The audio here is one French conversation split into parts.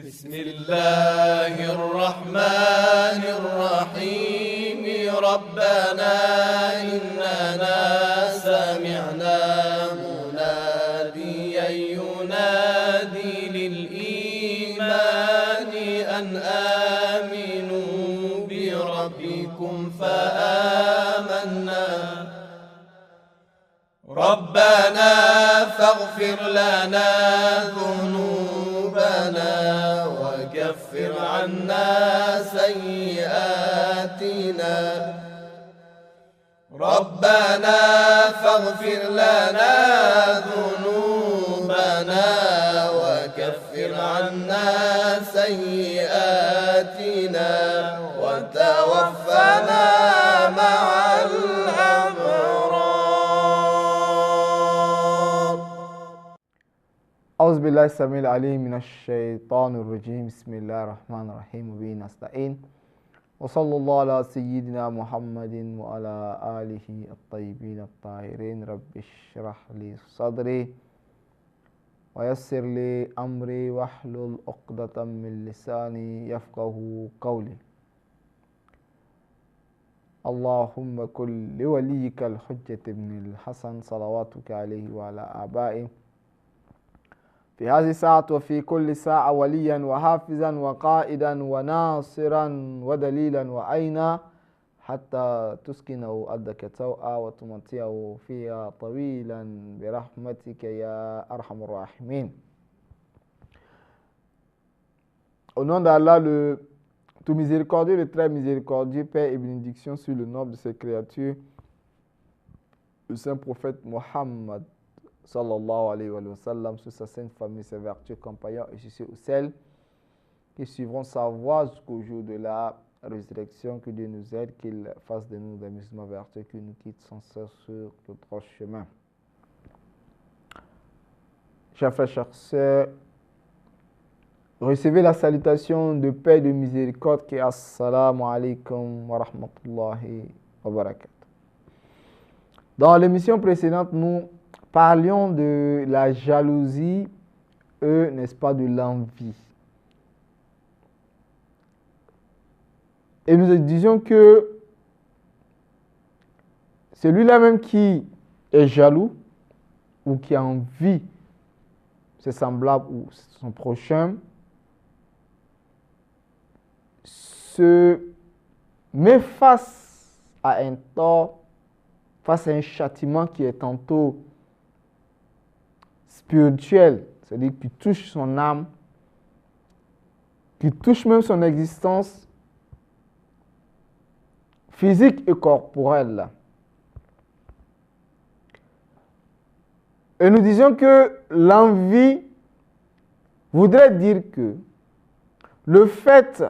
بسم الله الرحمن الرحيم ربنا إننا سمعنا مناديا ينادي للإيمان أن آمنوا بربكم فآمنا ربنا فاغفر لنا ذنوبنا وكفر عنا سيئاتنا ربنا فاغفر لنا ذنوبنا وكفر عنا سيئاتنا وتوفنا مع الأبرار. أعوذ بالله السميع العليم من الشيطان الرجيم. بسم الله الرحمن الرحيم وبه نستعين وصلى الله على سيدنا محمد وعلى آله الطيبين الطاهرين. رب اشرح لي صدري ويسر لي أمري واحلل عقدة من لساني يفقه قولي. اللهم كن لوليك الحجة بن الحسن صلواتك عليه وعلى آبائه في هذه الساعة وفي كل ساعة وليا وحافظا وقائدا وناصرا ودليلا وعينا حتى تسكنه أرضك توءا وتمتعه فيها طويلا برحمتك يا أرحم الراحمين. Au nom d'Allah, le tout miséricordieux, le très miséricordieux, paix et bénédiction sur le noble de ses créatures, le saint prophète Mohammed sallallahu alayhi wa sallam, sur sa sainte famille, ses vertueux compagnons et sur ceux ou celles qui suivront sa voie jusqu'au jour de la résurrection. Que Dieu nous aide, qu'il fasse de nous des musulmans vertueux, qu'il nous quitte sans cesse sur le droit chemin. Chers frères, chers sœurs, recevez la salutation de paix et de miséricorde qui est assalamu alaikum wa rahmatullahi wa barakatuh. Dans l'émission précédente, nous parlions de la jalousie et, n'est-ce pas, de l'envie. Et nous disions que celui-là même qui est jaloux ou qui a envie ses semblables ou son prochain se met face à un tort, face à un châtiment qui est tantôt spirituel, c'est-à-dire qui touche son âme, qui touche même son existence physique et corporelle. Et nous disions que l'envie voudrait dire que le fait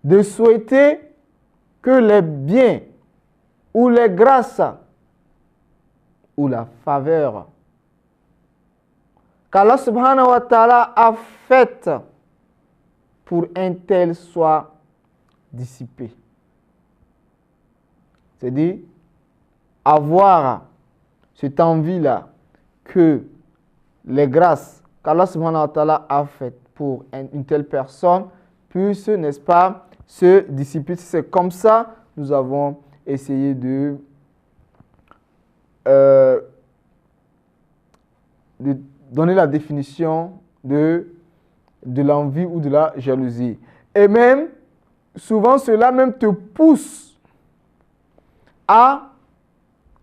de souhaiter que les biens ou les grâces ou la faveur qu'Allah subhanahu wa ta'ala a faite pour un tel soit dissipé. C'est-à-dire avoir cette envie-là que les grâces qu'Allah subhanahu wa ta'ala a faites pour une telle personne puissent, n'est-ce pas, se dissiper. C'est comme ça que nous avons essayé de donner la définition de l'envie ou de la jalousie. Et même, souvent, cela même te pousse à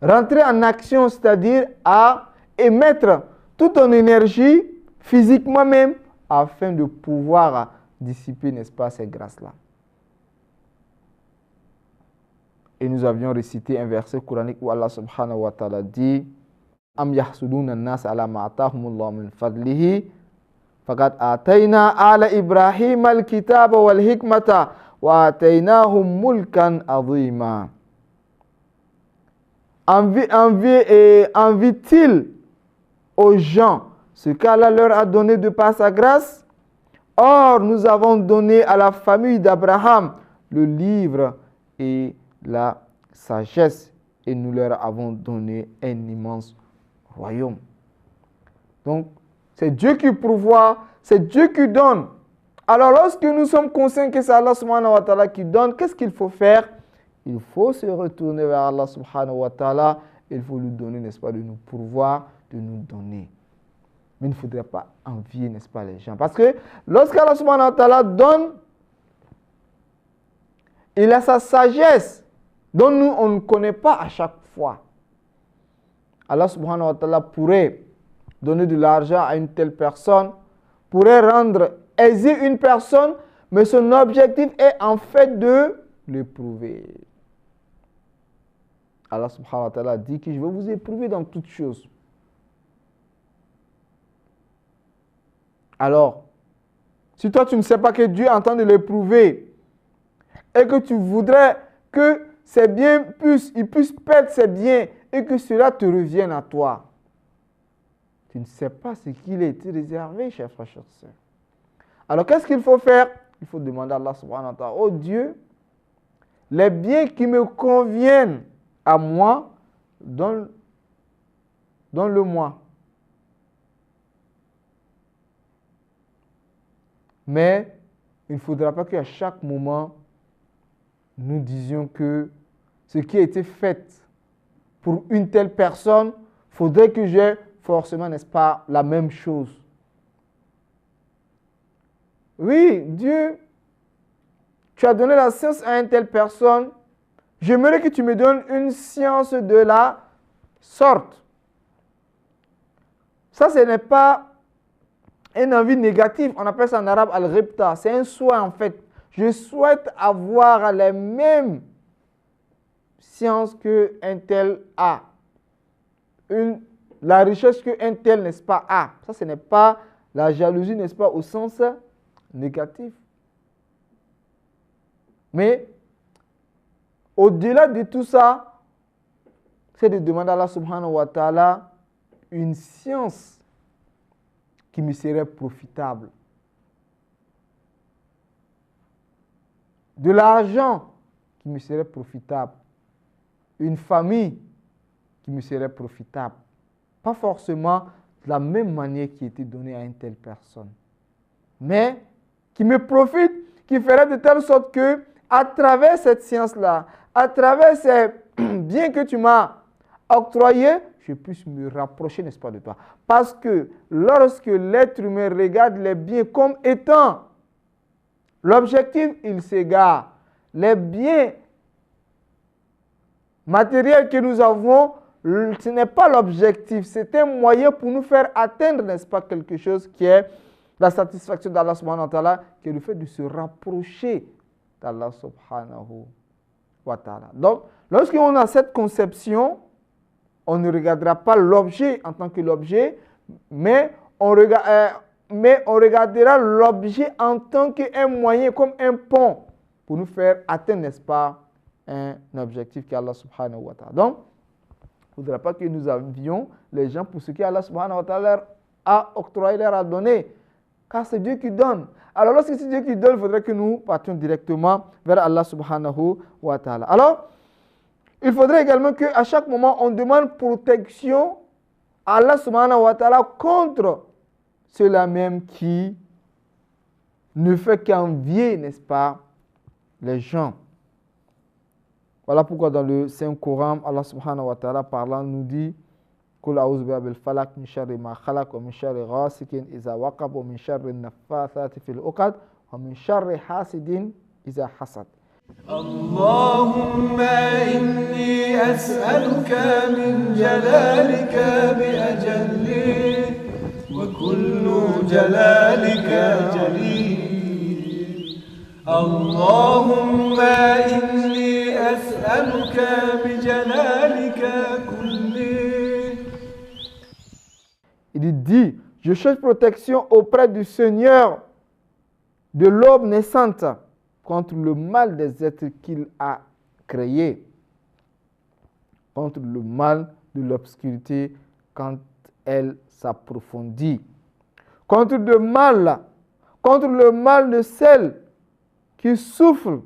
rentrer en action, c'est-à-dire à émettre toute ton énergie, physiquement même, afin de pouvoir dissiper, n'est-ce pas, ces grâces-là. Et nous avions récité un verset coranique où Allah subhanahu wa ta'ala dit Am yahsuduna an-nas ala ma atahumullahu min fadlihi faqad atayna ala Ibrahim al-kitaba wal hikmata wa ataynahum mulkan azima. Envie-t-il aux gens ce qu'Allah leur a donné de par sa grâce? Or, nous avons donné à la famille d'Abraham le livre et la sagesse et nous leur avons donné un immense royaume. Donc, C'est Dieu qui pourvoit, c'est Dieu qui donne. Alors lorsque nous sommes conscients que c'est Allah subhanahu wa ta'ala qui donne, qu'est-ce qu'il faut faire? Il faut se retourner vers Allah subhanahu wa ta'ala. Il faut lui donner, n'est-ce pas, de nous pourvoir, de nous donner. Mais il ne faudrait pas envier, n'est-ce pas, les gens. Parce que lorsqu'Allah subhanahu wa ta'ala donne, il a sa sagesse dont nous, on ne connaît pas à chaque fois. Allah subhanahu wa ta'ala pourrait donner de l'argent à une telle personne, pourrait rendre aisée une personne, mais son objectif est en fait de l'éprouver. Allah subhanahu wa ta'ala dit que je vais vous éprouver dans toutes choses. Alors, si toi tu ne sais pas que Dieu est en train de l'éprouver et que tu voudrais que ses biens il puisse perdre ses biens et que cela te revienne à toi, tu ne sais pas ce qu'il a été réservé, chers frères, chers sœurs. Alors, qu'est-ce qu'il faut faire? Il faut demander à Allah subhanahu wa ta'ala, oh Dieu, les biens qui me conviennent à moi, donne-le moi. Mais il ne faudra pas qu'à chaque moment, nous disions que ce qui a été fait pour une telle personne, il faudrait que j'ai forcément, n'est-ce pas, la même chose. Oui, Dieu, tu as donné la science à une telle personne. J'aimerais que tu me donnes une science de la sorte. Ça, ce n'est pas une envie négative. On appelle ça en arabe al-ghibta. C'est un souhait en fait. Je souhaite avoir les mêmes sciences qu'un tel a. La richesse qu'un tel, n'est-ce pas, a. Ça, ce n'est pas la jalousie, n'est-ce pas, au sens négatif. Mais au-delà de tout ça, c'est de demander à Allah subhanahu wa ta'ala une science qui me serait profitable. De l'argent qui me serait profitable. Une famille qui me serait profitable. Pas forcément de la même manière qui était donnée à une telle personne. Mais qui me profite, qui ferait de telle sorte que, à travers cette science-là, à travers ces biens que tu m'as octroyés, je puisse me rapprocher, n'est-ce pas, de toi. Parce que lorsque l'être humain regarde les biens comme étant l'objectif, il s'égare. Les biens matériels que nous avons, ce n'est pas l'objectif, c'est un moyen pour nous faire atteindre, n'est-ce pas, quelque chose qui est la satisfaction d'Allah subhanahu wa ta'ala, qui est le fait de se rapprocher d'Allah subhanahu wa ta'ala. Donc, lorsqu'on a cette conception, on ne regardera pas l'objet en tant que l'objet, mais on regardera l'objet en tant qu'un moyen, comme un pont, pour nous faire atteindre, n'est-ce pas, un objectif qu'Allah subhanahu wa ta'ala. Donc, il ne faudra pas que nous envions les gens pour ce qu'Allah subhanahu wa ta'ala a octroyé, leur a donné. Car c'est Dieu qui donne. Alors, lorsque c'est Dieu qui donne, il faudrait que nous partions directement vers Allah subhanahu wa ta'ala. Alors, il faudrait également qu'à chaque moment, on demande protection à Allah subhanahu wa ta'ala contre ceux-là même qui ne fait qu'envier, n'est-ce pas, les gens. Voilà pourquoi dans le Saint-Coran, Allah subhanahu wa ta'ala parlant nous dit قل أعوذ برب الفلق من شر ما خلق ومن شر غاسق إذا وقب ومن شر النفاثات في العقد ومن شر حاسد إذا حسد. اللهم إني أسألك من جلالك بأجله وكل جلالك جليل. اللهم إني أسألك بجلالك كله. Il dit, je cherche protection auprès du Seigneur de l'aube naissante contre le mal des êtres qu'il a créés, contre le mal de l'obscurité quand elle s'approfondit, contre le mal de celles qui soufflent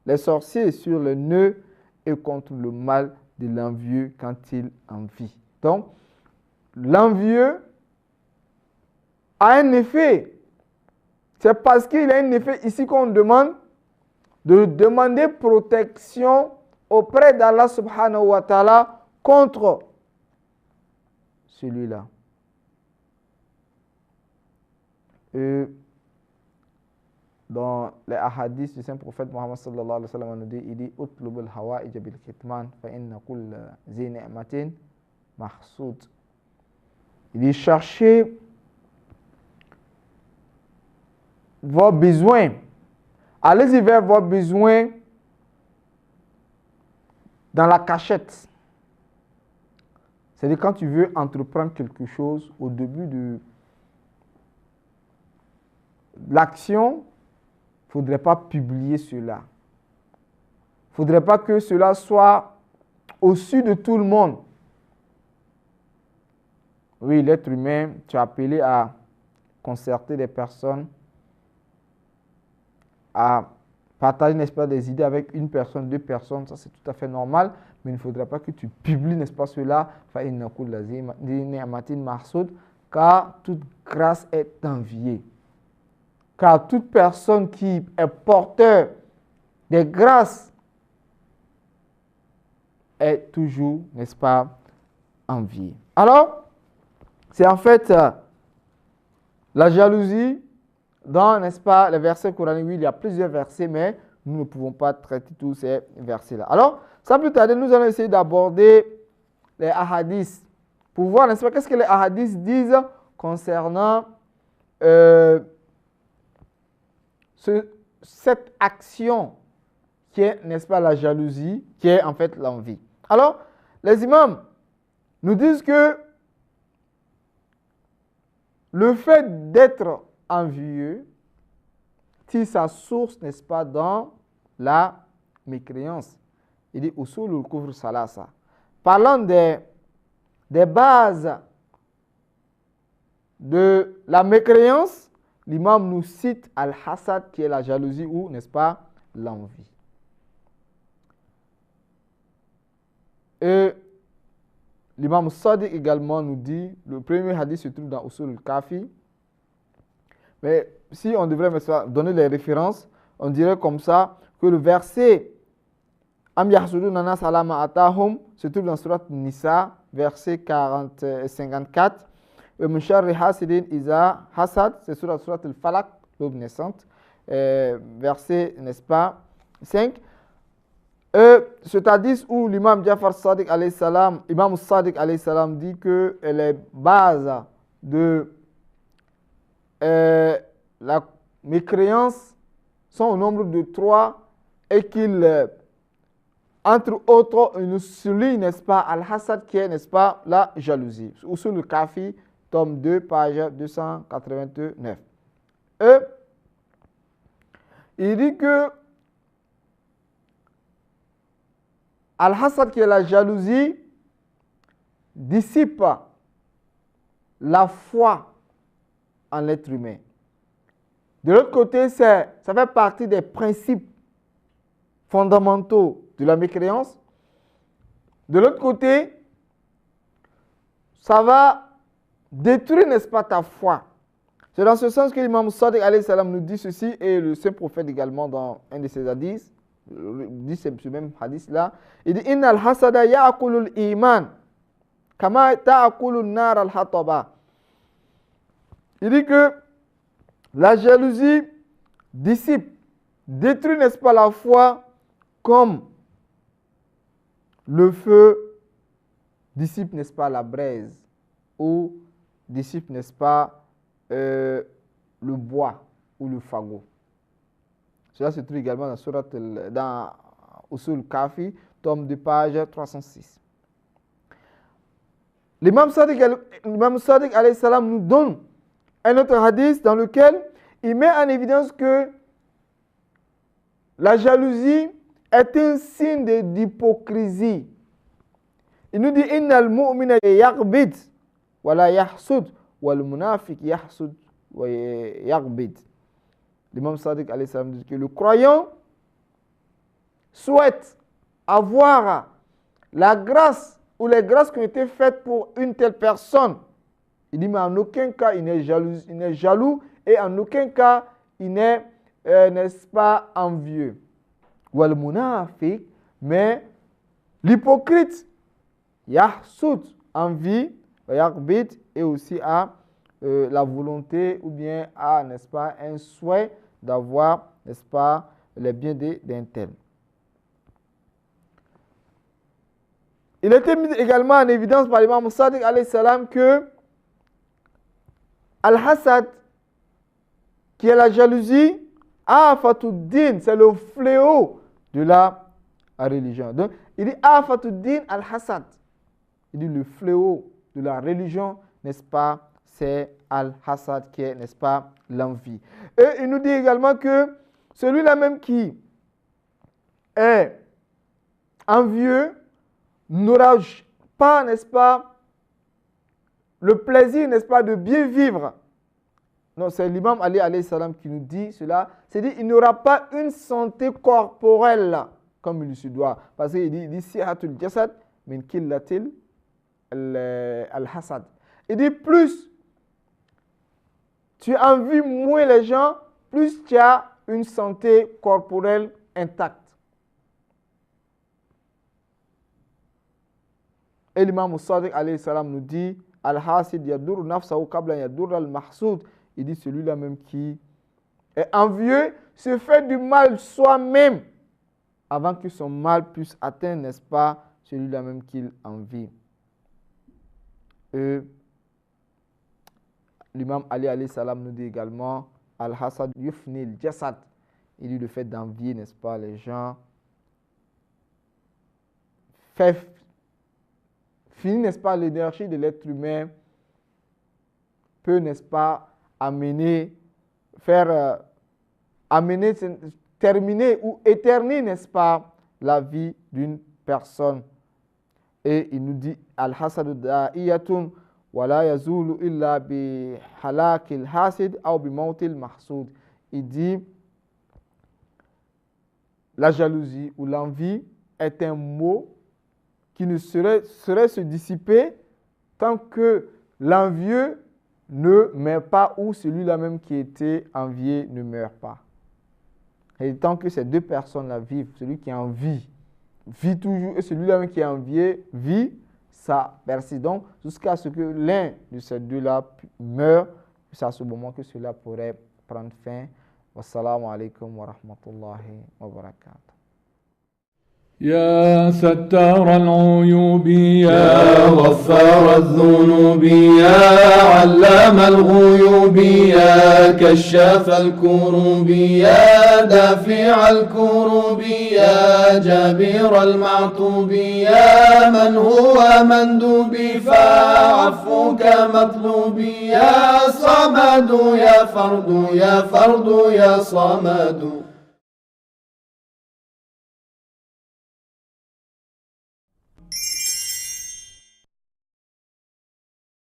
les sorciers sur le nœud et contre le mal de l'envieux quand il envie. Donc, l'envieux a un effet. C'est parce qu'il a un effet ici qu'on demande de demander protection auprès d'Allah subhanahu wa ta'ala contre celui-là. Et dans les hadiths du Saint-Prophète Mohammed sallallahu alayhi wa sallam, on nous dit, il dit utlubul hawa'ij bil kitman fa inna kull zi ni'matin mahsoud. Il dit cherchez vos besoins. Allez-y vers vos besoins dans la cachette. C'est-à-dire quand tu veux entreprendre quelque chose au début de l'action, il ne faudrait pas publier cela. Il ne faudrait pas que cela soit au-dessus de tout le monde. Oui, l'être humain, tu es appelé à concerter des personnes, à partager, n'est-ce pas, des idées avec une personne, deux personnes, ça c'est tout à fait normal, mais il ne faudrait pas que tu publies, n'est-ce pas, cela, car toute grâce est enviée. Car toute personne qui est porteur des grâces est toujours, n'est-ce pas, enviée. Alors, c'est en fait la jalousie dans, n'est-ce pas, les versets coraniques. Oui, il y a plusieurs versets, mais nous ne pouvons pas traiter tous ces versets-là. Alors, sans plus tarder, nous allons essayer d'aborder les hadiths pour voir, n'est-ce pas, qu'est-ce que les hadiths disent concernant cette action qui est, n'est-ce pas, la jalousie, qui est en fait l'envie. Alors, les imams nous disent que le fait d'être envieux tire sa source, n'est-ce pas, dans la mécréance. Il dit usulul kufr salasa. Parlant des bases de la mécréance, l'imam nous cite al-hasad qui est la jalousie ou, n'est-ce pas, l'envie. Et l'imam Sadiq également nous dit, le premier hadith se trouve dans Usul al-Kafi, mais si on devrait donner les références, on dirait comme ça que le verset Am yahsuduna nas ala ma atahum se trouve dans Surat Nisa, verset 54. Et min sharri hasidin iza hasad, c'est Surat al-Falaq, l'aube naissante, verset, n'est-ce pas, 5. Ce hadith où l'imam Jafar Sadiq alayhi salam, imam Sadiq alayhi salam dit que les bases de la mécréance sont au nombre de 3 et qu'il, entre autres, il nous souligne, n'est-ce pas, al-hasad qui est, n'est-ce pas, la jalousie. Usul al-Kafi, tome 2, page 289. Il dit que al-hasad qui est la jalousie dissipe la foi en l'être humain. De l'autre côté, ça fait partie des principes fondamentaux de la mécréance. De l'autre côté, ça va détruire, n'est-ce pas, ta foi. C'est dans ce sens que l'imam Sadiq alayhi salam nous dit ceci, et le saint prophète également dans un de ses hadiths, dit ce même hadith-là, il dit « Inna al-hasada ya'akulul iman, kama ta'akulul nar al-hataba » Il dit que la jalousie dissipe, détruit, n'est-ce pas, la foi, comme le feu dissipe, n'est-ce pas, la braise, ou dissipe, n'est-ce pas, le bois ou le fagot. Cela se trouve également dans Usul Kafi, tome de page 306. L'imam Sadiq alayhi salam nous donne un autre hadith dans lequel il met en évidence que la jalousie est un signe d'hypocrisie. Il nous dit innal mu'mina yaghbid wa la yahsud wal munafiq yahsud wa yaghbid. L'imam Sadiq alayhi salam dit que le croyant souhaite avoir la grâce ou les grâces qui ont été faites pour une telle personne Il dit, mais en aucun cas, il n'est jaloux et en aucun cas, il n'est, n'est-ce pas, envieux. Wal munafiq, mais l'hypocrite, yahsoud, envie, yarbit, et aussi a la volonté ou bien a, n'est-ce pas, un souhait d'avoir, n'est-ce pas, les biens d'un tel. Il était mis également en évidence par l'imam Sadiq alayhi salam que Al-Hasad, qui est la jalousie, Afatuddin, c'est le fléau de la religion. Donc, il dit Afatuddin Al-Hasad. Il dit le fléau de la religion, n'est-ce pas, c'est Al-Hasad qui est, n'est-ce pas, l'envie. Et il nous dit également que celui-là même qui est envieux n'aura pas, n'est-ce pas, le plaisir, n'est-ce pas, de bien vivre. Non, c'est l'imam Ali alayhi salam qui nous dit cela. C'est-à-dire qu'il n'aura pas une santé corporelle comme il se doit. Parce qu'il dit sihatul jasad min killatil al-hasad. Il dit plus tu envies moins les gens, plus tu as une santé corporelle intacte. Et l'imam Sadiq alayhi salam nous dit Al-Hasid yadur nafsahu qabla yadur al-mahsoud. Il dit celui-là même qui est envieux se fait du mal soi-même avant que son mal puisse atteindre, n'est-ce pas, celui-là même qu'il envie. L'imam Ali alayhi salam nous dit également Al-Hasad yufnil jasad. Il dit le fait d'envier, n'est-ce pas, les gens fait finit, n'est-ce pas, l'énergie de l'être humain peut, n'est-ce pas, amener, terminer ou éterniser, n'est-ce pas, la vie d'une personne. Et il nous dit Al-Hasad da'iyatun wa la yazulu illa bi halakil hasid ou bi mautil mahsoud. Il dit la jalousie ou l'envie est un mot qui ne saurait se dissiper tant que l'envieux ne meurt pas ou celui-là même qui était envié ne meurt pas. Et tant que ces deux personnes-là vivent, celui qui envie vit toujours et celui-là même qui est envié vit, ça persiste donc jusqu'à ce que l'un de ces deux-là meure. C'est à ce moment que cela pourrait prendre fin. Wassalamu alaikum wa rahmatullahi wa barakatuh. يا ستار العيوب يا غفار الذنوب يا علام الغيوب يا كشاف الكروب يا دافع الكروب يا جابر المعطوب يا من هو مندوب فعفوك مطلوب يا صمد يا فرد يا فرد يا صمد